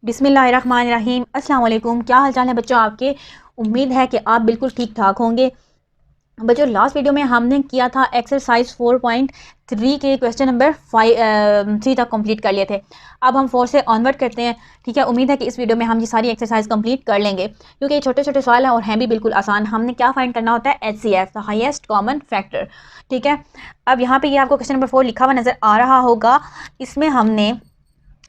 बिस्मिल्लाहिर्रहमानिर्रहीम। अस्सलाम वालेकुम। क्या हाल चाल है बच्चों आपके। उम्मीद है कि आप बिल्कुल ठीक ठाक होंगे। बच्चों लास्ट वीडियो में हमने किया था एक्सरसाइज 4.3 के क्वेश्चन नंबर 3 तक कंप्लीट कर लिए थे। अब हम 4 से ऑनवर्ड करते हैं। ठीक है, उम्मीद है कि इस वीडियो में हम ये सारी एक्सरसाइज कंप्लीट कर लेंगे क्योंकि ये छोटे छोटे सवाल हैं और हैं भी बिल्कुल आसान। हमने क्या फाइंड करना होता है, HCF the highest common factor. ठीक है, अब यहाँ पे ये आपको क्वेश्चन नंबर 4 लिखा हुआ नजर आ रहा होगा। इसमें हमने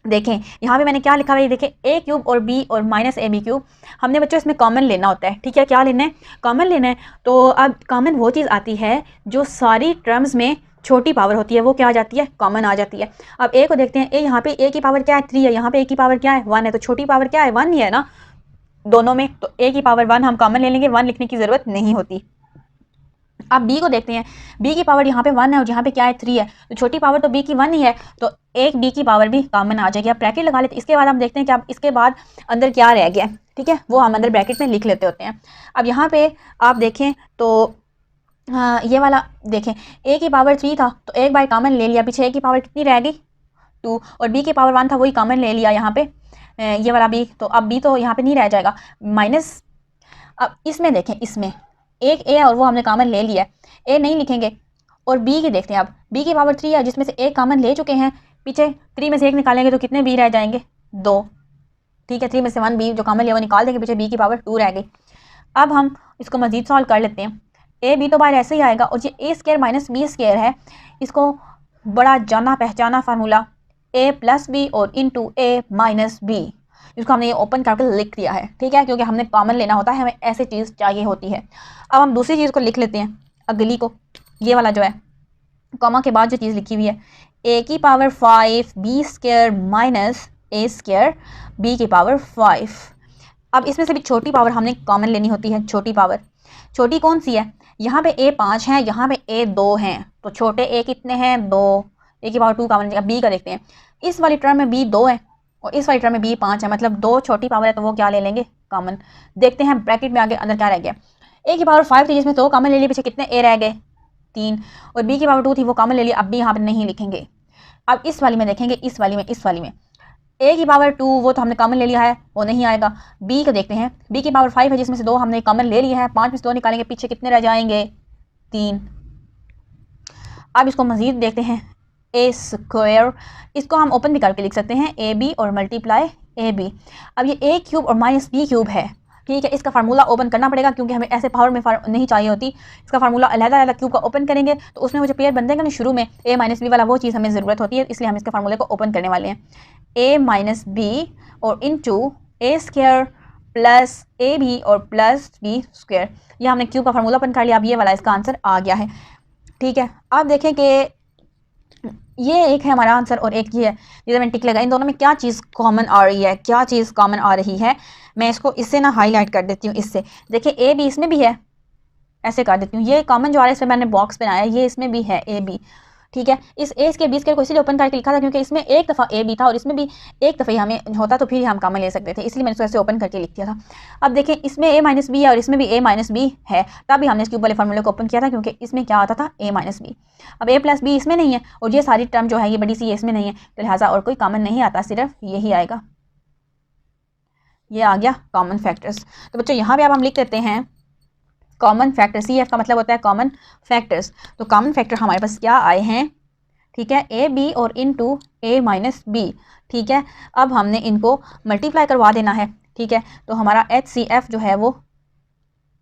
देखें, यहाँ पे मैंने क्या लिखा हुआ है, देखें a क्यूब और b और माइनस ab क्यूब। हमने बच्चों इसमें कॉमन लेना होता है। ठीक है, क्या लेना है, कॉमन लेना है। तो अब कॉमन वो चीज़ आती है जो सारी टर्म्स में छोटी पावर होती है, वो क्या आ जाती है, कॉमन आ जाती है। अब a को देखते हैं, a यहाँ पे a की पावर क्या है, 3 है, यहाँ पे a की पावर क्या है, 1 है, तो छोटी पावर क्या है, 1 ही है ना दोनों में। तो a की पावर 1 हम कॉमन ले लेंगे, 1 लिखने की ज़रूरत नहीं होती। अब b को देखते हैं, b की पावर यहाँ पे 1 है और यहाँ पे क्या है, 3 है, तो छोटी पावर तो b की 1 ही है, तो एक b की पावर भी कॉमन आ जाएगी। आप ब्रैकेट लगा लेते हैं। इसके बाद हम देखते हैं कि अब इसके बाद अंदर क्या रह गया। ठीक है, वो हम अंदर ब्रैकेट में लिख लेते होते हैं। अब यहाँ पे आप देखें तो हाँ, ये वाला देखें, a की पावर 3 था तो एक बार कॉमन ले लिया, पीछे a की पावर कितनी रह गई, 2, और b की पावर 1 था, वही कॉमन ले लिया यहाँ पे ये वाला b, तो अब b तो यहाँ पे नहीं रह जाएगा, माइनस। अब इसमें देखें, इसमें एक a है और वो हमने कॉमन ले लिया है, a नहीं लिखेंगे। और b की देखते हैं, अब b की पावर 3 है जिसमें से एक कॉमन ले चुके हैं, पीछे 3 में से एक निकालेंगे तो कितने b रह जाएंगे, 2। ठीक है, 3 में से 1 b जो कॉमन लिया वो निकाल देंगे, पीछे b की पावर 2 रह गई। अब हम इसको मजीद सॉल्व कर लेते हैं। a b तो बाहर ऐसे ही आएगा, और ये a square minus b square है, इसको बड़ा जाना पहचाना फार्मूला a प्लस बी और इंटू a माइनस बी, इसको हमने ये ओपन करके लिख दिया है। ठीक है, क्योंकि हमने कॉमन लेना होता है, हमें ऐसी चीज़ चाहिए होती है। अब हम दूसरी चीज़ को लिख लेते हैं, अगली को, ये वाला जो है कॉमा के बाद जो चीज़ लिखी हुई है, a की power 5 b square minus a square b की पावर 5। अब इसमें से भी छोटी पावर हमने कॉमन लेनी होती है। छोटी पावर, छोटी कौन सी है, यहाँ पे a 5 है, यहाँ पे a 2 हैं, तो छोटे a कितने हैं, 2, a की पावर 2 कॉमन। b का देखते हैं, इस वाली टर्म में b 2 है और इस वाली टर्म में b 5 है, मतलब 2 छोटी पावर है, तो वो क्या ले लेंगे, कॉमन। देखते हैं ब्रैकेट में आगे अंदर क्या रह गया, a की पावर 5 थी जिसमें 2 कॉमन ले लिए, पीछे कितने a रह गए, 3, और b की पावर 2 थी वो कॉमन ले लिया, अब b यहाँ पे नहीं लिखेंगे। अब इस वाली में देखेंगे, इस वाली में a की पावर 2 वो तो हमने कॉमन ले लिया है, वो नहीं आएगा। b को देखते हैं, b की पावर 5 है जिसमें से 2 हमने कॉमन ले लिया है, 5 में से 2 निकालेंगे, पीछे कितने रह जाएंगे, 3। अब इसको मजीद देखते हैं, a स्क्वायर, इसको हम ओपन भी करके लिख सकते हैं, ए बी और मल्टीप्लाई ए बी। अब ये a क्यूब और माइनस बी क्यूब है। ठीक है, इसका फार्मूला ओपन करना पड़ेगा क्योंकि हमें ऐसे पावर में नहीं चाहिए होती। इसका फार्मूला अलग-अलग क्यूब का ओपन करेंगे तो उसमें वो जो पेयर बन देगा ना शुरू में, a माइनस बी वाला, वो चीज़ हमें ज़रूरत होती है, इसलिए हम इसके फार्मूले को ओपन करने वाले हैं। a माइनस बी और into a square plus A B और प्लस बी स्क्वायर, ये हमने क्यूब का फार्मूला ओपन कर लिया। अब ये वाला इसका आंसर आ गया है। ठीक है, अब देखें कि ये एक है हमारा आंसर और एक ये है, जिसे मैंने टिक लगा, इन दोनों में क्या चीज़ कॉमन आ रही है, क्या चीज़ कॉमन आ रही है। मैं इसको इससे ना हाईलाइट कर देती हूँ, इससे देखिए ए बी इसमें भी है, ऐसे कर देती हूँ, ये कॉमन जो आ रहा है इसमें मैंने बॉक्स बनाया, ये इसमें भी है ए बी। ठीक है, इस ए के बी को इसलिए ओपन करके लिखा था क्योंकि इसमें एक दफ़ा ए बी था और इसमें भी एक दफ़ा ही हमें होता तो फिर हम कॉमन ले सकते थे, इसलिए मैंने इसको ऐसे ओपन करके लिख दिया था। अब देखें, इसमें a माइनस बी है और इसमें भी a माइनस बी है, तभी हमने इसके ऊपर फार्मूले को ओपन किया था क्योंकि इसमें क्या आता था, a माइनस बी। अब a प्लस बी इसमें नहीं है और ये सारी टर्म जो है ये बड़ी सी इसमें नहीं है, तो लिहाजा और कोई कॉमन नहीं आता, सिर्फ यही आएगा, ये आ गया कॉमन फैक्टर्स। तो बच्चों यहाँ पे अब हम लिख देते हैं कॉमन फैक्टर, CF का मतलब होता है कॉमन फैक्टर्स। तो कॉमन फैक्टर हमारे पास क्या आए हैं, ठीक है, ए बी और इंटू ए माइनस बी। ठीक है, अब हमने इनको मल्टीप्लाई करवा देना है। ठीक है, तो हमारा HCF जो है वो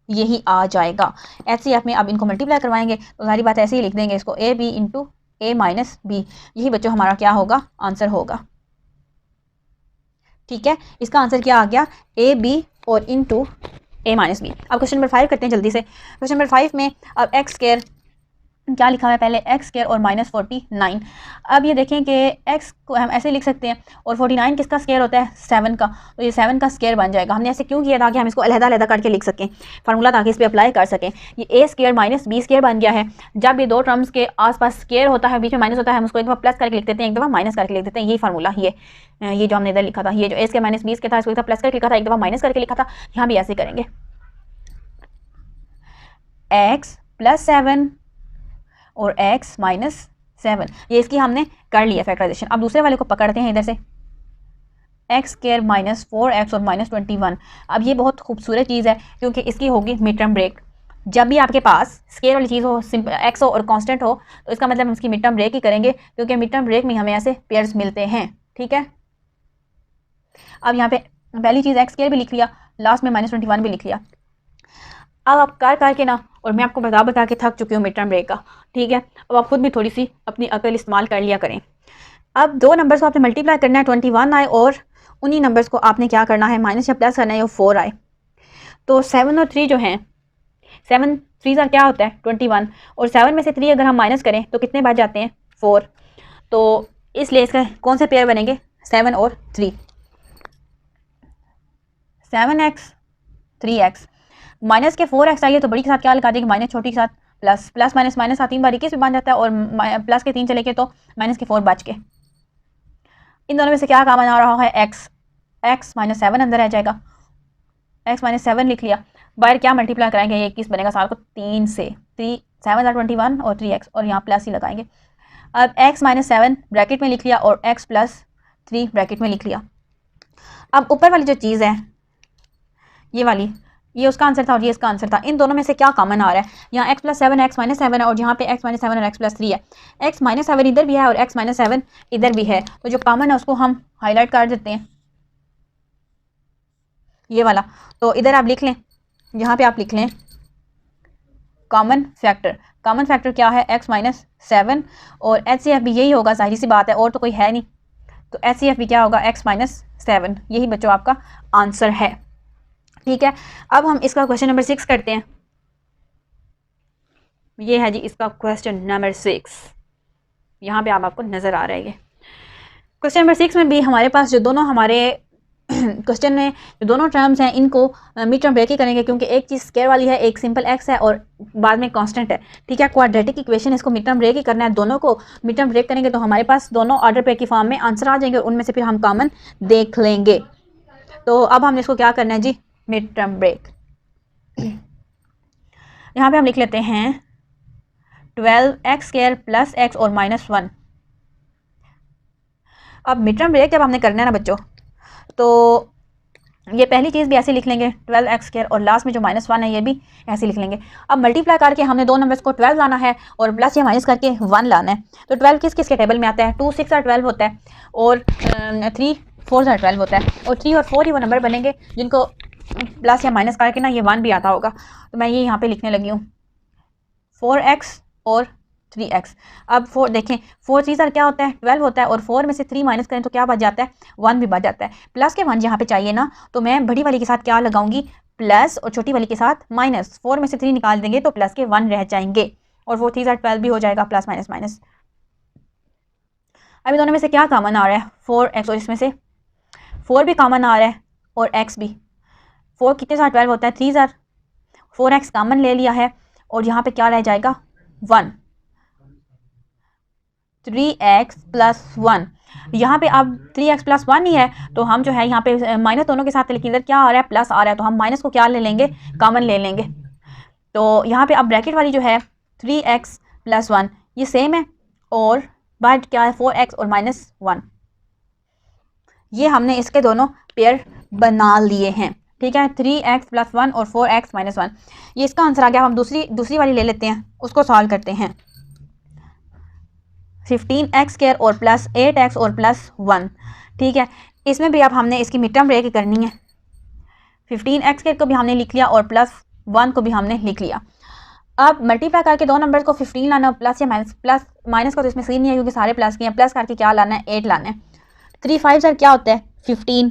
यही आ जाएगा। HCF में अब इनको मल्टीप्लाई करवाएंगे तो सारी बात ऐसे ही लिख देंगे, इसको A B into A minus B, यही बच्चों हमारा क्या होगा, आंसर होगा। ठीक है, इसका आंसर क्या आ गया, ए बी और इंटू ए माइनस बी। अब क्वेश्चन नंबर 5 करते हैं जल्दी से। क्वेश्चन नंबर 5 में अब एक्स स्क्वायर क्या लिखा हुआ है, पहले एक्स स्क्वायर और माइनस 49। अब ये देखें कि एक्स को हम ऐसे लिख सकते हैं और 49 किसका स्क्वायर होता है, 7 का, तो ये 7 का स्क्वायर बन जाएगा। हमने ऐसे क्यों किया, ताकि हम इसको अलग-अलग करके लिख सकें फार्मूला, ताकि इस पर अप्लाई कर सकें। ये ए स्क्वायर माइनस बी स्क्वायर बन गया है। जब ये दो टर्म्स के आसपास स्क्वायर होता है, बीच में माइनस होता है, हम उसको एक दफ़ा प्लस करके लिख देते हैं, एक दफ़ा माइनस करके लिख देते हैं। यही फार्मूला ये जो हमने इधर लिखा था, ये जो ए स्क्वायर माइनस बी स्क्वायर था, इसको एक दफ़ा प्लस करके लिखा था, एक दफ़ा माइनस करके लिखा था, यहाँ भी ऐसे करेंगे। एक्स प्लस 7 और x माइनस 7, ये इसकी हमने कर लिया फैक्टराइजेशन। अब दूसरे वाले को पकड़ते हैं इधर से, एक्स स्क्वायर माइनस 4x और माइनस 21। अब ये बहुत खूबसूरत चीज़ है क्योंकि इसकी होगी मिड टर्म ब्रेक। जब भी आपके पास स्केयर वाली चीज़ हो, एक्स हो और कांस्टेंट हो, तो इसका मतलब हम इसकी मिड टर्म ब्रेक ही करेंगे क्योंकि मिड टर्म ब्रेक में हमें ऐसे पेयर्स मिलते हैं। ठीक है, अब यहाँ पे पहली चीज़ एक्स स्क्वायर भी लिख लिया, लास्ट में माइनस 21 भी लिख लिया। अब आप कर के ना, और मैं आपको बता के थक चुकी हूँ मिड टर्म ब्रेक का। ठीक है, अब आप खुद भी थोड़ी सी अपनी अकल इस्तेमाल कर लिया करें। अब दो नंबर्स को आपने मल्टीप्लाई करना है, 21 आए, और उन्हीं नंबर्स को आपने क्या करना है, माइनस या प्लस करना है, 4 आए। तो 7 और 3 जो हैं, 7 3 क्या होता है 21, और 7 में से 3 अगर हम माइनस करें तो कितने बच जाते हैं 4। तो इसलिए इसका कौन से पेयर बनेंगे, 7 और 3, 7x 3x। माइनस के 4x आइए तो बड़ी के साथ क्या लगा देंगे, माइनस छोटी के साथ प्लस, प्लस माइनस माइनस 3 बार 21 भी बन जाता है, और प्लस के 3 चले गए तो माइनस के 4 बच के। इन दोनों में से क्या कॉमन आ रहा है, x माइनस 7 अंदर आ जाएगा, x माइनस 7 लिख लिया। बाहर क्या मल्टीप्लाई कराएंगे, ये 21 बनेगा साल को 3 से, 3 7 21 और 3x, और यहाँ प्लस ही लगाएंगे। अब x माइनस 7 ब्रैकेट में लिख लिया और x प्लस 3 ब्रैकेट में लिख लिया। अब ऊपर वाली जो चीज़ है ये वाली, ये उसका आंसर था और ये इसका आंसर था। इन दोनों में से क्या कॉमन आ रहा है, यहाँ x प्लस 7 x माइनस 7 है, और यहाँ पे x माइनस 7 और x प्लस 3 है। x माइनस 7 इधर भी है और x माइनस 7 इधर भी है, तो जो कॉमन है उसको हम हाईलाइट कर देते हैं, ये वाला। तो इधर आप लिख लें, यहाँ पे आप लिख लें कॉमन फैक्टर। कॉमन फैक्टर क्या है, x माइनस 7, और HCF भी यही होगा, जाहिर सी बात है, और तो कोई है नहीं, तो HCF भी क्या होगा, x माइनस 7। यही बच्चों आपका आंसर है। ठीक है, अब हम इसका क्वेश्चन नंबर 6 करते हैं। ये है जी इसका क्वेश्चन नंबर 6, यहाँ पे आपको नज़र आ रहा है। ये क्वेश्चन नंबर 6 में भी हमारे पास जो दोनों हमारे क्वेश्चन में जो दोनों टर्म्स हैं, इनको मिड टर्म ब्रेक ही करेंगे, क्योंकि एक चीज़ स्क्वायर वाली है, एक सिंपल x है और बाद में कांस्टेंट है। ठीक है, क्वाड्रेटिक इक्वेशन, इसको मिड टर्म ब्रेक ही करना है। दोनों को मिड टर्म ब्रेक करेंगे तो हमारे पास दोनों ऑर्डर ब्रेक की फॉर्म में आंसर आ जाएंगे, और उनमें से फिर हम कॉमन देख लेंगे। तो अब हमने इसको क्या करना है जी, मिड टर्म ब्रेक। यहाँ पर हम लिख लेते हैं 12x² प्लस x और माइनस 1। अब मिड टर्म ब्रेक जब हमने करना है ना बच्चों, तो ये पहली चीज़ भी ऐसे लिख लेंगे 12x², और लास्ट में जो माइनस 1 है ये भी ऐसे लिख लेंगे। अब मल्टीप्लाई करके हमने दो नंबर्स को 12 लाना है और प्लस या माइनस करके 1 लाना है। तो 12 किस किस के टेबल में आता है, 2 6 12 होता है, और 3 4 12 होता है, और 3 और 4 ही वो नंबर बनेंगे जिनको प्लस या माइनस करके ना ये 1 भी आता होगा। तो मैं ये यहाँ पर लिखने लगी हूँ 4x और 3x। अब 4 देखें, 4 3 क्या होता है 12 होता है, और 4 में से 3 माइनस करें तो क्या बच जाता है, 1 भी बच जाता है। प्लस के 1 यहाँ पे चाहिए ना, तो मैं बड़ी वाली के साथ क्या लगाऊंगी, प्लस, और छोटी वाली के साथ माइनस। 4 में से 3 निकाल देंगे तो प्लस के 1 रह जाएंगे, और 4 3 12 भी हो जाएगा, प्लस माइनस माइनस। अभी दोनों में से क्या कॉमन आ रहा है, 4x, और इसमें से 4 भी कॉमन आ रहा है और x भी। 4 कितने साथ 12 होता है, 3 4x कॉमन ले लिया है, और यहाँ पे क्या रह जाएगा 1, 3x प्लस 1। यहाँ पे अब 3x प्लस 1 ही है, तो हम जो है यहाँ पे माइनस दोनों के साथ, लेकिन इधर क्या आ रहा है, प्लस आ रहा है, तो हम माइनस को क्या ले लेंगे, कॉमन ले लेंगे। तो यहाँ पे अब ब्रैकेट वाली जो है 3x प्लस 1 ये सेम है, और बाद क्या है 4x और माइनस 1। ये हमने इसके दोनों पेयर बना लिए हैं। ठीक है, 3x प्लस 1 और 4x माइनस 1, ये इसका आंसर आ गया। हम दूसरी वाली ले लेते हैं, उसको सॉल्व करते हैं। 15x² और प्लस 8x और प्लस 1। ठीक है, इसमें भी अब हमने इसकी मिड टर्म ब्रेक करनी है। 15x² को भी हमने लिख लिया और प्लस 1 को भी हमने लिख लिया। अब मल्टीप्लाई करके दो नंबर्स को 15 लाना, प्लस या माइनस, प्लस माइनस का तो इसमें सीन नहीं है क्योंकि सारे प्लस के हैं। प्लस करके क्या लाना है, 8 लाना है। 3 5 क्या होता है 15,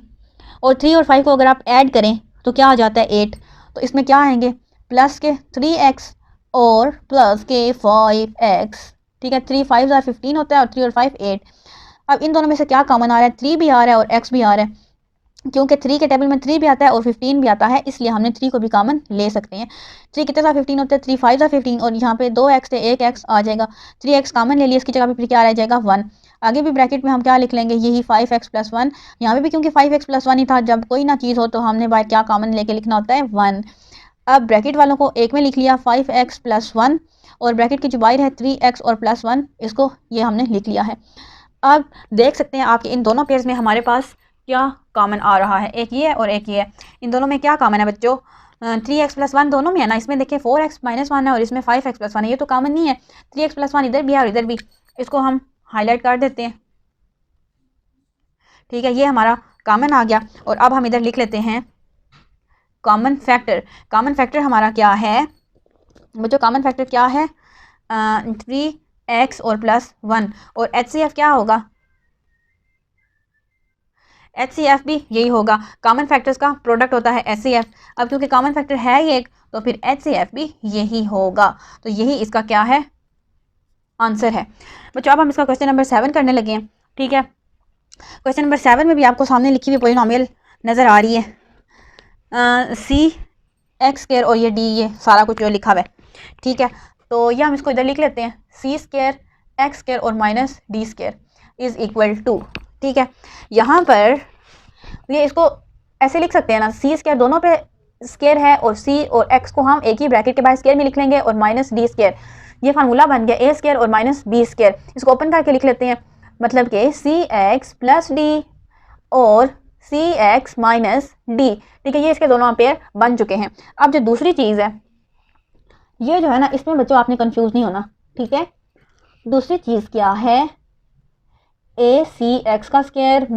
और 3 और 5 को अगर आप ऐड करें तो क्या आ जाता है 8। तो इसमें क्या आएंगे, प्लस के 3x और प्लस के 5x। ठीक है, 3 5 15 होता है, और 3 और 5 8। अब इन दोनों में से क्या कॉमन आ रहा है, 3 भी आ रहा है और x भी आ रहा है, क्योंकि 3 के टेबल में 3 भी आता है और 15 भी आता है, इसलिए हमने 3 को भी कॉमन ले सकते हैं। 3 कितने साथ 15 होता है, 3 5 15, और यहाँ पे 2x से 1x आ जाएगा। 3x कॉमन ले लिया, इसकी जगह पे फिर क्या रह जाएगा 1। आगे भी ब्रैकेट में हम क्या लिख लेंगे, यही 5x प्लस 1। यहाँ पे भी क्योंकि 5x प्लस 1 ही था, जब कोई ना चीज़ हो तो हमने बाहर क्या कॉमन लेके लिखना होता है 1। अब ब्रैकेट वालों को एक में लिख लिया 5x प्लस 1, और ब्रैकेट की जो बाहर है 3x और प्लस 1, इसको ये हमने लिख लिया है। अब देख सकते हैं आप इन दोनों पेयर्स में हमारे पास क्या कॉमन आ रहा है, एक ये है और एक ये है। इन दोनों में क्या कॉमन है बच्चों, 3x+1 दोनों में है ना। इसमें देखिए 4x-1 है और इसमें 5x+1 है, ये तो कॉमन नहीं है। 3x+1 इधर भी है और इधर भी, इसको हम हाईलाइट कर देते हैं। ठीक है, ये हमारा कॉमन आ गया। और अब हम इधर लिख लेते हैं कॉमन फैक्टर। कॉमन फैक्टर हमारा क्या है बच्चों, कॉमन फैक्टर क्या है, 3x और +1। और HCF क्या होगा, HCF भी यही होगा। कॉमन फैक्टर्स का प्रोडक्ट होता है HCF। अब क्योंकि कॉमन फैक्टर है ही एक, तो फिर HCF भी यही होगा। तो यही इसका क्या है, आंसर है बच्चों। अब हम इसका क्वेश्चन नंबर 7 करने लगे हैं। ठीक है, क्वेश्चन नंबर 7 में भी आपको सामने लिखी हुई पॉलिनोमियल नज़र आ रही है, C(x²) और ये D, ये सारा कुछ जो लिखा हुआ है। ठीक है, तो ये हम इसको इधर लिख लेते हैं, C² x² और -D² इज़ इक्वल टू। ठीक है, यहाँ पर ये इसको ऐसे लिख सकते हैं ना, C² दोनों पे स्केयर है और C और x को हम एक ही ब्रैकेट के बाद स्केयर में लिख लेंगे और -D²। ये फार्मूला बन गया A² और -B²। इसको ओपन करके लिख लेते हैं, मतलब कि CX + D और CX - D। ठीक है, ये इसके दोनों पेयर बन चुके हैं। अब जो दूसरी चीज़ है, ये जो है ना, इसमें बच्चों आपने कंफ्यूज नहीं होना। ठीक है, दूसरी चीज़ क्या है, ACX²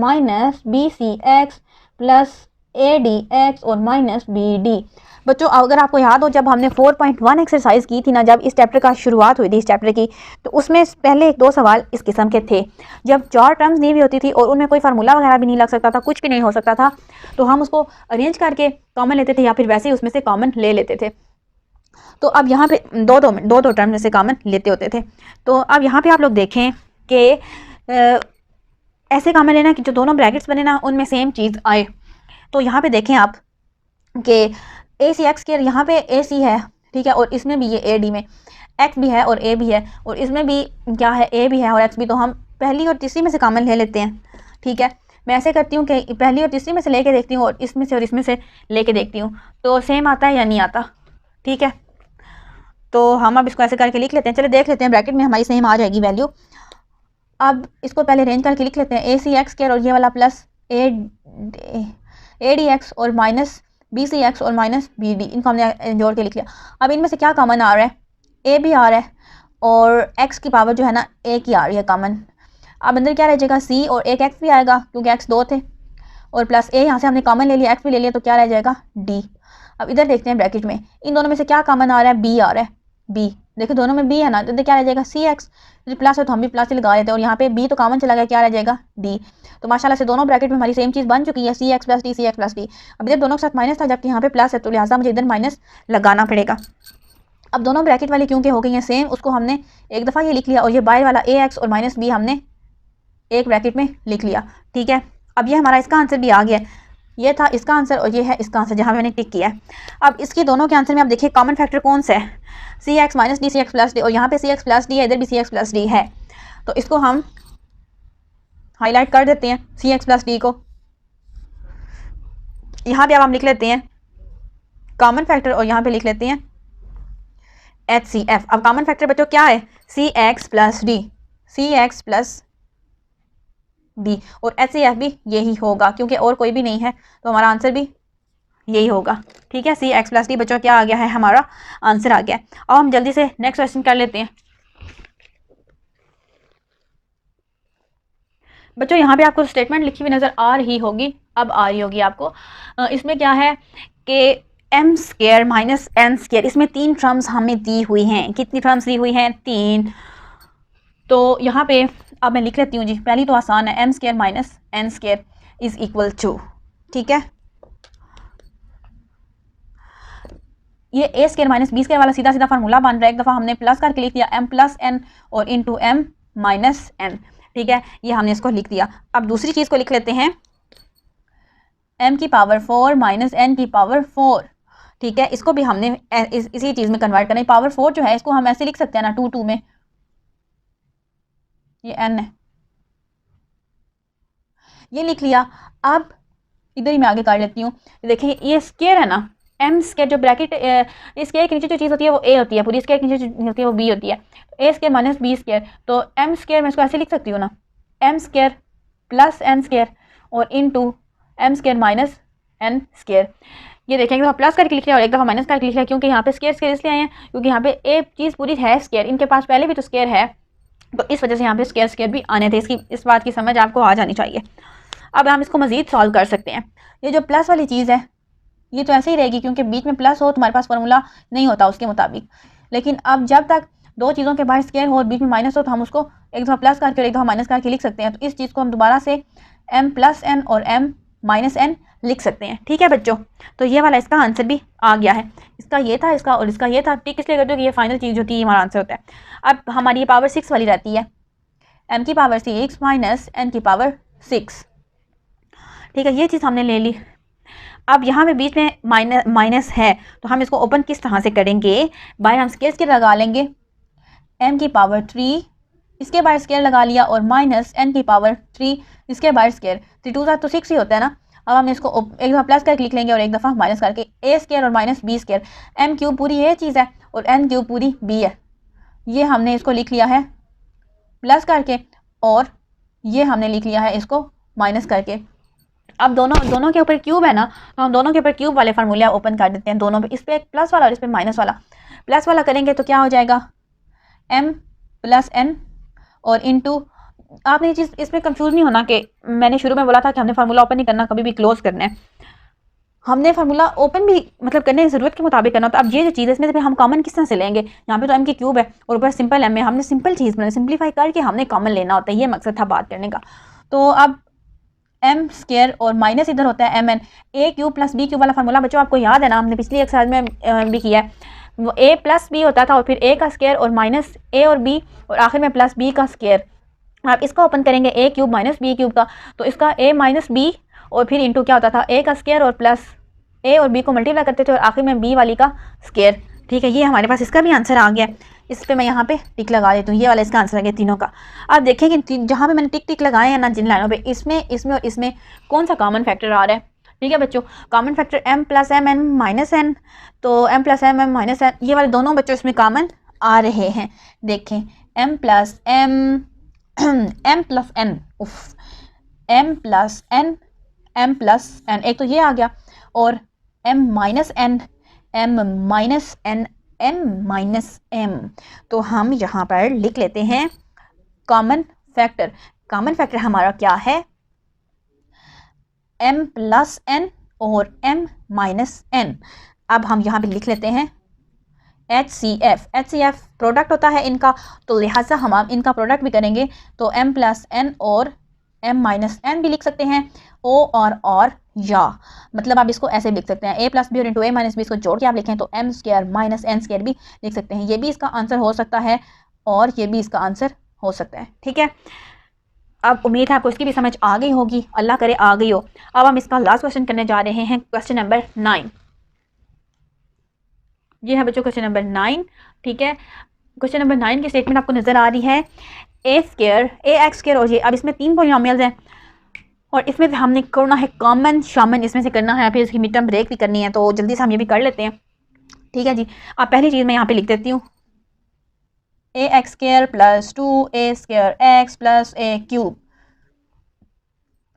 -BCX + ADX और -BD। बच्चों अगर आपको याद हो, जब हमने 4.1 एक्सरसाइज की थी ना, जब इस चैप्टर का शुरुआत हुई थी इस चैप्टर की, तो उसमें पहले 1-2 सवाल इस किस्म के थे। जब 4 टर्म्स दी हुई होती थी और उनमें कोई फार्मूला वगैरह भी नहीं लग सकता था, कुछ भी नहीं हो सकता था, तो हम उसको अरेंज करके कॉमन लेते थे या फिर वैसे ही उसमें से कॉमन ले लेते थे। तो अब यहाँ पे दो टर्म में से कॉमन लेते होते थे। तो अब यहाँ पे आप लोग देखें कि ऐसे कॉमन लेना कि जो दोनों ब्रैकेट्स बने ना, उनमें सेम चीज़ आए। तो यहाँ पे देखें आप कि ACX² यहाँ पे AC है, ठीक है, और इसमें भी ये AD में X भी है और A भी है, और इसमें भी क्या है, A भी है और X भी। तो हम पहली और तीसरी में से कॉमन ले लेते हैं। ठीक है, मैं ऐसे करती हूँ कि पहली और तीसरी में से लेके देखती हूँ और इसमें से लेके देखती हूँ, तो सेम आता है या नहीं आता। ठीक है, तो हम अब इसको ऐसे करके लिख लेते हैं। चलो देख लेते हैं, ब्रैकेट में हमारी सेम आ जाएगी वैल्यू। अब इसको पहले अरेंज करके लिख लेते हैं, ACX² और ये वाला प्लस ADX और -BCX और -BD, इनको हमने जोड़ के लिख लिया। अब इनमें से क्या कॉमन आ रहा है, A भी आ रहा है और X की पावर जो है ना A की आ रही है कॉमन। अब अंदर क्या रह जाएगा, C और एक X भी आएगा क्योंकि X 2 थे, और प्लस A यहाँ से हमने कॉमन ले लिया, X भी ले लिया, तो क्या रह जाएगा, D। अब इधर देखते हैं ब्रैकेट में इन दोनों में से क्या कॉमन आ रहा है, B आ रहा है। B देखो दोनों में B है ना, तो क्या रह जाएगा, CX। प्लस है तो हम भी प्लस ही लगा लेते हैं, और यहाँ पे B तो कॉमन चला गया, क्या रह जाएगा, D। तो माशाल्लाह से दोनों ब्रैकेट में हमारी सेम चीज़ बन चुकी है, CX + D CX + D। अब इधर दोनों के साथ माइनस था, जबकि यहाँ पे प्लस है, तो लिहाजा मुझे इधर माइनस लगाना पड़ेगा। अब दोनों ब्रैकेट वाली क्योंकि हो गई हैं सेम, उसको हमने एक दफ़ा ये लिख लिया, और ये बाहर वाला AX और -B हमने एक ब्रैकेट में लिख लिया। ठीक है, अब ये हमारा इसका आंसर भी आ गया। ये था इसका आंसर और ये है इसका आंसर जहाँ मैंने टिक किया है। अब इसके दोनों के आंसर में आप देखिए कॉमन फैक्टर कौन सा है, CX - D CX + D, और यहाँ पे CX + D है, इधर भी CX + D है। तो इसको हम हाईलाइट कर देते हैं, CX + D को। यहाँ पे अब हम लिख लेते हैं कॉमन फैक्टर और यहाँ पे लिख लेते हैं HCF। अब कॉमन फैक्टर बच्चों क्या है, CX + D CX + D, और HCF भी यही होगा क्योंकि और कोई भी नहीं है, तो हमारा आंसर भी यही होगा। ठीक है, CX + D बच्चों क्या आ गया है, हमारा आंसर आ गया। अब हम जल्दी से नेक्स्ट क्वेश्चन कर लेते हैं। बच्चों यहाँ पे आपको स्टेटमेंट लिखी हुई नज़र आ रही होगी, अब आ रही होगी आपको। इसमें क्या है कि m² - n², इसमें 3 टर्म्स हमें दी हुई हैं। कितनी टर्म्स दी हुई हैं, 3। तो यहाँ पे अब मैं लिख लेती हूँ जी, पहली तो आसान है, m² - n² is equal to, ठीक है, ये A² - B² वाला सीधा सीधा फार्मूला बन रहा है। एक दफ़ा हमने प्लस करके लिख दिया, m + n और इंटू m - n। ठीक है, ये हमने इसको लिख दिया। अब दूसरी चीज़ को लिख लेते हैं, m की पावर 4 - n की पावर 4। ठीक है, इसको भी हमने इसी चीज़ में कन्वर्ट करना है। पावर 4 जो है इसको हम ऐसे लिख सकते हैं ना, 2 में, ये n है, ये लिख लिया। अब इधर ही मैं आगे कर लेती हूँ। देखिए ये स्केयर है ना, m² जो ब्रैकेट स्केयर के नीचे जो चीज़ होती है वो A होती है, पूरी स्केयर के नीचे जो होती है वो B होती है। A² - B², तो m² मैं इसको ऐसे लिख सकती हूँ ना, m² + n² और into M square minus N square. ये देखें एक दफ़ा प्लस करके लिख लिया और एक दफ़ा माइनस करके लिख लिया, क्योंकि यहाँ पे स्क्वायर स्क्वायर इसलिए आए हैं क्योंकि यहाँ पे एक चीज़ पूरी है स्क्वायर, इनके पास पहले भी तो स्क्वायर है, तो इस वजह से यहाँ पे स्क्वायर स्क्वायर भी आने थे। इस बात की समझ आपको आ जानी चाहिए। अब हम इसको मज़ीद सॉल्व कर सकते हैं। ये जो प्लस वाली चीज़ है ये तो ऐसे ही रहेगी, क्योंकि बीच में प्लस हो तुम्हारे पास फार्मूला नहीं होता उसके मुताबिक। लेकिन अब जब तक दो चीज़ों के बाहर स्क्वायर हो और बीच में माइनस हो तो हम उसको एक दफ़ा प्लस करके और एक दफ़ा माइनस करके लिख सकते हैं। तो इस चीज़ को हम दोबारा से m प्लस n और m माइनस n लिख सकते हैं। ठीक है बच्चों, तो ये वाला इसका आंसर भी आ गया है। इसका ये था, इसका और इसका ये था। टिक इसलिए करते हो कि ये फाइनल चीज़ होती है, हमारा आंसर होता है। अब हमारी ये पावर 6 वाली रहती है, m की पावर 6 माइनस n की पावर 6। ठीक है, ये चीज़ हमने ले ली। अब यहाँ पे बीच में माइनस है तो हम इसको ओपन किस तरह से करेंगे, बाहर हम स्क्वायर लगा लेंगे, m की पावर 3 इसके बाहर स्क्वायर लगा लिया और माइनस n की पावर 3 इसके बाहर स्क्वायर। 3 2 तो 6 ही होता है ना। अब हम इसको एक दफ़ा प्लस करके लिख लेंगे और एक दफ़ा माइनस करके, a स्क्वायर और minus b square. m cube पूरी ये चीज़ है और n क्यूब पूरी b है। ये हमने इसको लिख लिया है प्लस करके और ये हमने लिख लिया है इसको माइनस करके। अब दोनों के ऊपर क्यूब है ना, तो हम दोनों के ऊपर क्यूब वाले फार्मूले ओपन कर देते हैं दोनों पे। इस पे एक प्लस वाला और इस पे माइनस वाला। प्लस वाला करेंगे तो क्या हो जाएगा, m प्लस n और इनटू, आपने ये चीज़ इसमें कंफ्यूज नहीं होना कि मैंने शुरू में बोला था कि हमने फार्मूला ओपन नहीं करना, कभी भी क्लोज करना है। हमने फार्मूला ओपन भी मतलब करने की ज़रूरत के मुताबिक करना। तो अब ये जो चीज़ है इसमें से हम कॉमन किस तरह से लेंगे, यहाँ पे तो m की क्यूब है और ऊपर सिंपल m है, हमने सिंपल चीज़ में सिंप्लीफाई करके हमने कॉमन लेना होता है, ये मकसद था बात करने का। तो अब m स्क्वायर और माइनस इधर होता है mn, a cube plus b cube वाला फार्मूला बच्चों आपको याद है ना, हमने पिछली एक्सरसाइज में भी किया है। वो a प्लस b होता था और फिर a का स्क्वायर और माइनस a और b और आखिर में प्लस b का स्क्वायर। आप इसका ओपन करेंगे a cube minus b cube का, तो इसका a माइनस b और फिर इंटू क्या होता था a का स्क्वायर और प्लस a और b को मल्टीप्लाई करते थे और आखिर में b वाली का स्क्वायर। ठीक है, ये हमारे पास इसका भी आंसर आ गया। इस पे मैं यहाँ पे टिक लगा देती हूँ, ये वाला इसका आंसर आ गया तीनों का। अब देखें कि जहाँ पे मैंने टिक टिक लगाए हैं ना जिन लाइनों पे, इसमें और इसमें कौन सा कॉमन फैक्टर आ रहा है। ठीक है बच्चों, common factor m plus m n minus n, तो m plus m m minus n, ये वाले दोनों बच्चों इसमें कॉमन आ रहे हैं। देखें m plus m m plus n, m plus n m plus n, एक तो ये आ गया, और m minus n m minus n m minus m। तो हम यहाँ पर लिख लेते हैं कॉमन फैक्टर। कॉमन फैक्टर हमारा क्या है, m प्लस n और m माइनस n। अब हम यहाँ पे लिख लेते हैं HCF प्रोडक्ट होता है इनका, तो लिहाजा हम इनका प्रोडक्ट भी करेंगे तो m प्लस n और m माइनस n भी लिख सकते हैं, o और या मतलब आप इसको ऐसे लिख सकते हैं a प्लस बी और इंटू a माइनस बी, इसको जोड़ के आप लिखें तो m square minus n square भी लिख सकते हैं। ये भी इसका आंसर हो सकता है और ये भी इसका आंसर हो सकता है। ठीक है, अब उम्मीद है आपको इसकी भी समझ आ गई होगी, अल्लाह करे आ गई हो। अब हम इसका लास्ट क्वेश्चन करने जा रहे हैं, क्वेश्चन नंबर 9। ये है बच्चों क्वेश्चन नंबर 9। ठीक है, क्वेश्चन नंबर 9 की स्टेटमेंट आपको नजर आ रही है, a square a x square, और ये अब इसमें 3 पॉलिनोमियल्स हैं और इसमें से हमने करना है कॉमन शामन, इसमें से करना है, फिर इसकी मिड टर्म ब्रेक भी करनी है, तो जल्दी से हम ये भी कर लेते हैं। ठीक है जी, अब पहली चीज़ मैं यहाँ पे लिख देती हूँ a x square plus 2a square x plus a cube,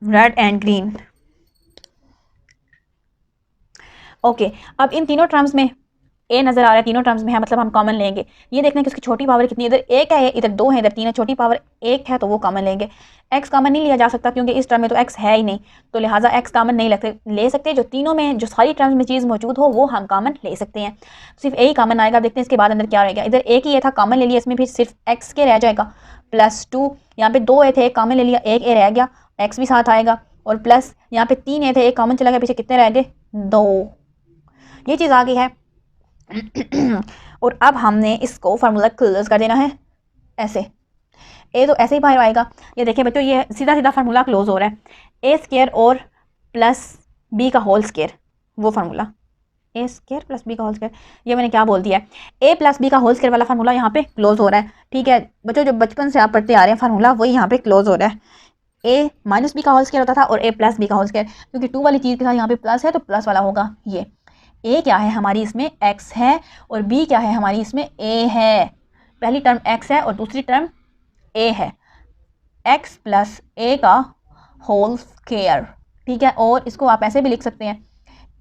red and green. Okay, अब इन तीनों टर्म्स में a नजर आ रहा है, तीनों टर्म्स में है, मतलब हम कॉमन लेंगे। ये देखना कि उसकी छोटी पावर कितनी है, इधर 1 है, इधर 2 है, इधर 3 है, छोटी पावर 1 है तो वो कॉमन लेंगे। x कॉमन नहीं लिया जा सकता क्योंकि इस टर्म में तो x है ही नहीं, तो लिहाजा x कॉमन नहीं ले सकते। जो तीनों में जो सारी टर्म्स में चीज़ मौजूद हो वो हम कॉमन ले सकते हैं। सिर्फ a ही कॉमन आएगा। देखते हैं इसके बाद अंदर क्या रहेगा। इधर एक ही ये था, कॉमन ले लिया, इसमें फिर सिर्फ x के रह जाएगा प्लस 2, यहाँ पे 2 ए थे, एक कॉमन ले लिया, एक ए रह गया, x भी साथ आएगा, और प्लस यहाँ पे 3 ए थे, एक कॉमन चला गया, पीछे कितने रह गए, 2। ये चीज़ आ गई है। और अब हमने इसको फार्मूला क्लोज कर देना है ऐसे, ए तो ऐसे ही बाहर आएगा। ये देखिए बच्चों, ये सीधा सीधा फार्मूला क्लोज हो रहा है, ए स्क्वायर और प्लस बी का होल स्क्वायर, वो फार्मूला ए स्क्वायर प्लस बी का होल स्क्वायर, ये मैंने क्या बोल दिया है, ए प्लस बी का होल स्क्वायर वाला फार्मूला यहाँ पे क्लोज हो रहा है। ठीक है बच्चों, जो बचपन से आप पढ़ते आ रहे हैं फार्मूला वही यहाँ पे क्लोज हो रहा है। ए माइनस बी का होल स्क्वायर होता था और ए प्लस बी का होल स्क्वायर, क्योंकि 2 वाली चीज़ के साथ यहाँ पे प्लस है तो प्लस वाला होगा। ये a क्या है हमारी, इसमें x है, और b क्या है हमारी, इसमें a है। पहली टर्म x है और दूसरी टर्म a है। x प्लस a का होल स्क्वायर, ठीक है। और इसको आप ऐसे भी लिख सकते हैं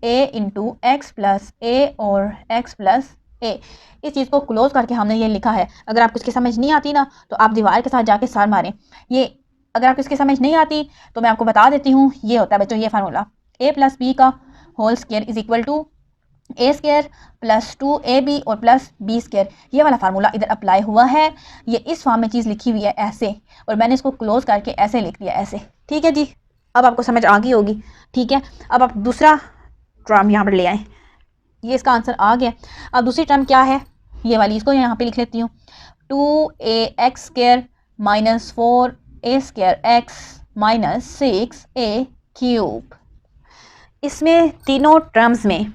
a इंटू एक्स प्लस ए और x प्लस ए। इस चीज़ को क्लोज करके हमने ये लिखा है। अगर आपको इसकी समझ नहीं आती ना तो आप दीवार के साथ जाके सर मारें। ये अगर आपको इसकी समझ नहीं आती तो मैं आपको बता देती हूँ। ये होता है बच्चों ये फार्मूला, a प्लस बी का whole square is equal to A square plus 2ab और प्लस बी स्क्वायर। ये वाला फार्मूला इधर अप्लाई हुआ है। ये इस फॉर्म में चीज़ लिखी हुई है ऐसे, और मैंने इसको क्लोज करके ऐसे लिख दिया ऐसे, ठीक है जी। अब आपको समझ आ गई होगी, ठीक है। अब आप दूसरा टर्म यहाँ पर ले आए, ये इसका आंसर आ गया। अब दूसरी टर्म क्या है, ये वाली, इसको यहाँ पे लिख लेती हूँ 2ax square minus 4a square x minus 6a cube. इसमें तीनों टर्म्स में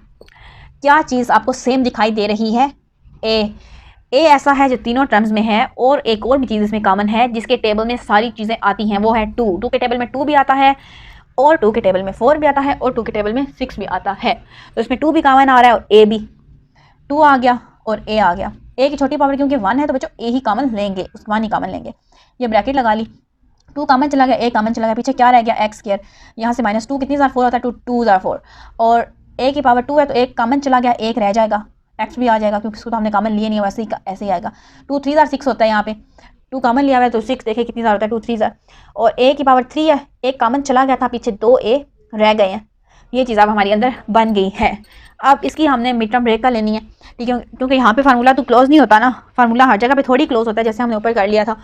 क्या चीज़ आपको सेम दिखाई दे रही है? ए ऐसा है जो तीनों टर्म्स में है, और एक और भी चीज़ इसमें कॉमन है जिसके टेबल में सारी चीज़ें आती हैं, वो है 2 के टेबल में 2 भी आता है, और 2 के टेबल में 4 भी आता है, और 2 के टेबल में 6 भी आता है। तो इसमें 2 भी कॉमन आ रहा है और ए भी, 2 आ गया और ए आ गया। ए की छोटी पावर क्योंकि 1 है तो बच्चों ए ही कॉमन लेंगे, उस 1 ही कॉमन लेंगे। ये ब्रैकेट लगा ली, 2 कॉमन चला गया, ए कॉमन चला गया, पीछे क्या रह गया एक्स स्क्वायर। यहाँ से माइनस 2 कितनी ज़ार 4 होता है, 2 ज़ार 4, और ए की पावर 2 है तो एक कॉमन चला गया, एक रह जाएगा, एक्स भी आ जाएगा क्योंकि इसको तो हमने कॉमन लिए नहीं है, वैसे ही ऐसे ही आएगा। 2 3 ज़ार 6 होता है, यहाँ पे 2 कॉमन लिया हुआ है तो 6 देखे कितनी ज़ार होता है, 2 3 ज़ार, और ए की पावर 3 है, एक कॉमन चला गया था, पीछे 2 ए रह गए हैं। ये चीज़ अब हमारी अंदर बन गई है। अब इसकी हमने मिड टर्म ब्रेक कर लेनी है, ठीक है, क्योंकि यहाँ पे फार्मूला तो क्लोज नहीं होता ना, फार्मूला हर जगह पे थोड़ी क्लोज होता है, जैसे हमने ऊपर कर लिया था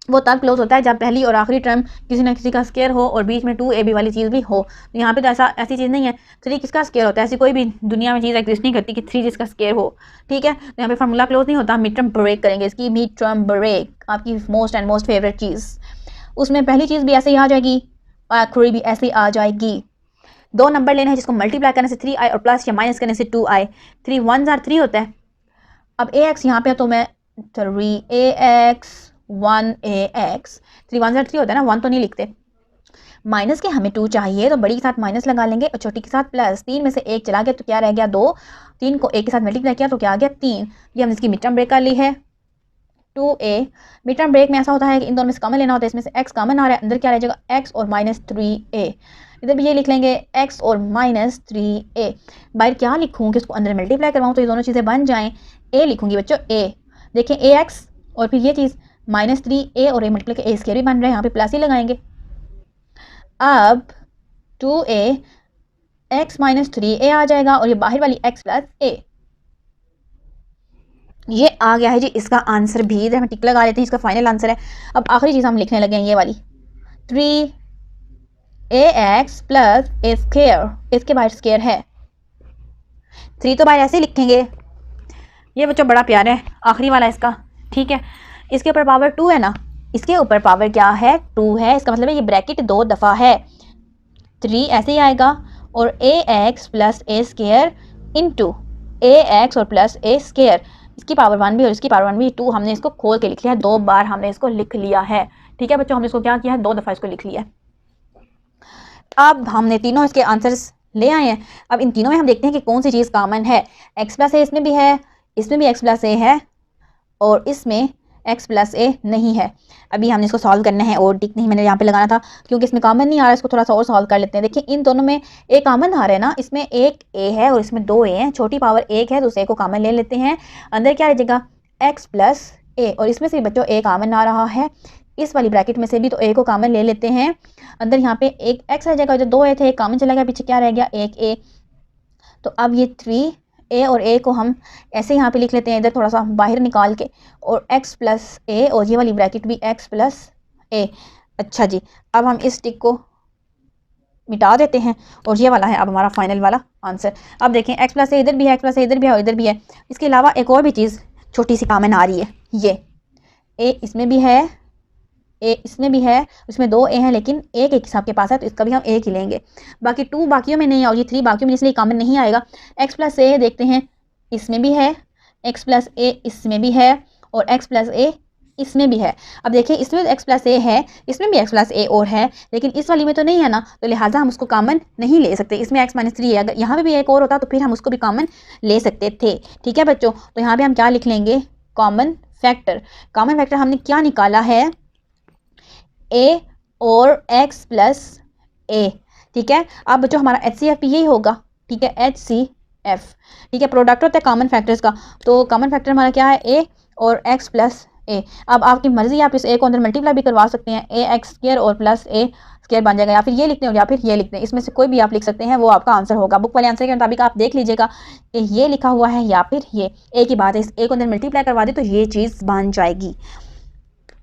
वो तब क्लोज होता है जब पहली और आखिरी टर्म किसी ना किसी का स्क्वायर हो और बीच में 2ab वाली चीज़ भी हो। तो यहाँ पे तो ऐसी चीज़ नहीं है। 3 किसका स्क्वायर होता है, ऐसी कोई भी दुनिया में चीज़ एग्जिस्ट नहीं करती कि 3 जिसका स्क्वायर हो, ठीक है। तो यहाँ पे फार्मूला क्लोज नहीं होता, मिड टर्म ब्रेक करेंगे इसकी, मिड टर्म ब्रेक आपकी मोस्ट एंड मोस्ट फेवरेट चीज़। उसमें पहली चीज़ भी ऐसे ही आ जाएगी, आखिरी भी ऐसे ही आ जाएगी। 2 नंबर लेने हैं जिसको मल्टीप्लाई करने से 3i और प्लस या माइनस करने से 2i, 3 1 ज़ार 3 होता है। अब ax यहाँ पे तो मैं 3ax 1ax, 3 1 ज़ार 3 होता है ना, 1 तो नहीं लिखते। माइनस के हमें 2 चाहिए तो बड़ी के साथ माइनस लगा लेंगे और छोटी के साथ प्लस। 3 में से 1 चला गया तो क्या रह गया 2, 3 को 1 के साथ मल्टीप्लाई किया तो क्या आ गया 3। ये हमने इसकी मिड टर्म ब्रेक कर ली है 2a। मिड टर्म ब्रेक में ऐसा होता है कि इन दोनों में से कॉमन लेना होता है, इसमें से x कॉमन आ रहा है, अंदर क्या रह जाएगा x और माइनस 3a। इधर भी ये लिख लेंगे x और माइनस 3a। बाहर क्या लिखूँ कि इसको अंदर मल्टीप्लाई करवाऊँ तो ये दोनों चीज़ें बन जाएँ। a लिखूँगी बच्चों, a देखें ax और फिर ये चीज़ माइनस 3a और a मल्टीप्लाई के a स्क्वायर भी बन रहा है, यहाँ पे प्लस ही लगाएंगे। अब 2a x माइनस 3a आ जाएगा और ये बाहर वाली x प्लस a, ये आ गया है जी इसका आंसर भी। इधर हम टिक लगा लेते हैं, इसका फाइनल आंसर है। अब आखिरी चीज़ हम लिखने लगे हैं ये वाली 3ax प्लस a स्क्वायर, इसके बाहर स्क्वायर है, 3 तो बाहर ऐसे ही लिखेंगे। ये बच्चों बड़ा प्यारा है आखिरी वाला इसका, ठीक है। इसके ऊपर पावर 2 है ना, इसके ऊपर पावर क्या है 2 है, इसका मतलब है ये ब्रैकेट 2 दफ़ा है, 3 ऐसे ही आएगा और ax plus a square into ax और प्लस a स्क्वायर, इसकी पावर 1 भी और इसकी पावर 1 भी 2। हमने इसको खोल के लिख लिया है, 2 बार हमने इसको लिख लिया है, ठीक है बच्चों। हमने इसको क्या किया है 2 दफ़ा इसको लिख लिया है। अब हमने तीनों इसके आंसर्स ले आए हैं। अब इन तीनों में हम देखते हैं कि कौन सी चीज़ कॉमन है। x प्लस ए इसमें भी है, इसमें भी x प्लस ए है और इसमें x प्लस ए नहीं है। अभी हमने इसको सॉल्व करना है और टिक नहीं मैंने यहाँ पे लगाना था क्योंकि इसमें कॉमन नहीं आ रहा, इसको थोड़ा सा और सॉल्व कर लेते हैं। देखिए इन दोनों में ए कॉमन आ रहा है ना, इसमें एक a है और इसमें 2 a हैं, छोटी पावर 1 है तो उस a को कॉमन ले लेते हैं। अंदर क्या रहेगा x प्लस ए और इसमें से बच्चों a कॉमन आ रहा है, इस वाली ब्रैकेट में से भी तो a को कॉमन ले लेते हैं। अंदर यहाँ पे एक x रह जाएगा, जो 2 a थे एक कॉमन चला गया, पीछे क्या रह गया एक a। तो अब ये 3a और a को हम ऐसे यहाँ पे लिख लेते हैं, इधर थोड़ा सा बाहर निकाल के, और x प्लस a और ये वाली ब्रैकेट भी x प्लस a। अच्छा जी, अब हम इस टिक को मिटा देते हैं और ये वाला है अब हमारा फाइनल वाला आंसर। अब देखें x प्लस a इधर भी है, x प्लस a इधर भी है और इधर भी है। इसके अलावा एक और भी चीज़ छोटी सी कॉमन आ रही है, ये a इसमें भी है, a इसमें भी है, उसमें 2 a हैं लेकिन एक एक हिसाब के पास है तो इसका भी हम एक ही लेंगे। बाकी 2 बाकियों में नहीं है और ये 3 बाकियों में इसलिए कॉमन नहीं आएगा। x प्लस a देखते हैं, इसमें भी है, x प्लस a इसमें भी है और x प्लस a इसमें भी है। अब देखिए इसमें x प्लस a है, इसमें भी x प्लस a और है, लेकिन इस वाली में तो नहीं है ना, तो लिहाजा हम उसको कॉमन नहीं ले सकते। इसमें x माइनस 3 है, अगर यहाँ पे भी एक और होता तो फिर हम उसको भी कॉमन ले सकते थे, ठीक है बच्चों। तो यहाँ पे हम क्या लिख लेंगे कॉमन फैक्टर। कॉमन फैक्टर हमने क्या निकाला है, a और x प्लस a। ठीक है, अब बच्चों हमारा HCF भी यही होगा। ठीक है, HCF। ठीक है, प्रोडक्ट होता है कॉमन फैक्टर्स का, तो कॉमन फैक्टर हमारा क्या है a और x प्लस a। अब आपकी मर्जी, आप इस a को अंदर मल्टीप्लाई भी करवा सकते हैं, ax² और प्लस a स्क्वायर बन जाएगा, या फिर ये लिखते हैं या फिर ये लिखते हैं, इसमें से कोई भी आप लिख सकते हैं, वो आपका आंसर होगा। बुक वाले आंसर के मुताबिक आप देख लीजिएगा कि ये लिखा हुआ है या फिर ये। एक ही बात है, इस a को अंदर मल्टीप्लाई करवा दे तो ये चीज़ बन जाएगी।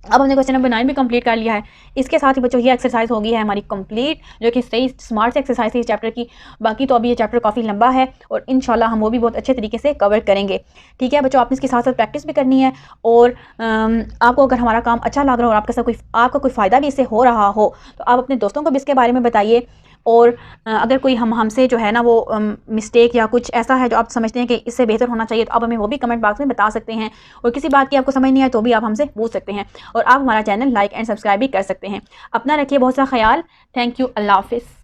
अब हमने क्वेश्चन नंबर 9 भी कंप्लीट कर लिया है। इसके साथ ही बच्चों ये एक्सरसाइज होगी है हमारी कंप्लीट, जो कि सही स्मार्ट से एक्सरसाइज थी इस चैप्टर की। बाकी तो अभी ये चैप्टर काफ़ी लंबा है और इंशाल्लाह हम वो भी बहुत अच्छे तरीके से कवर करेंगे। ठीक है बच्चों, आपने इसके साथ साथ प्रैक्टिस भी करनी है, और आपको अगर हमारा काम अच्छा लग रहा हो और आपका कोई फ़ायदा भी इससे हो रहा हो तो आप अपने दोस्तों को भी इसके बारे में बताइए। और अगर कोई हमसे जो है ना वो मिस्टेक या कुछ ऐसा है जो आप समझते हैं कि इससे बेहतर होना चाहिए, तो आप हमें वो भी कमेंट बॉक्स में बता सकते हैं। और किसी बात की आपको समझ नहीं आए तो भी आप हमसे पूछ सकते हैं। और आप हमारा चैनल लाइक एंड सब्सक्राइब भी कर सकते हैं। अपना रखिए बहुत सा ख्याल। Thank you. अल्लाह हाफिज़।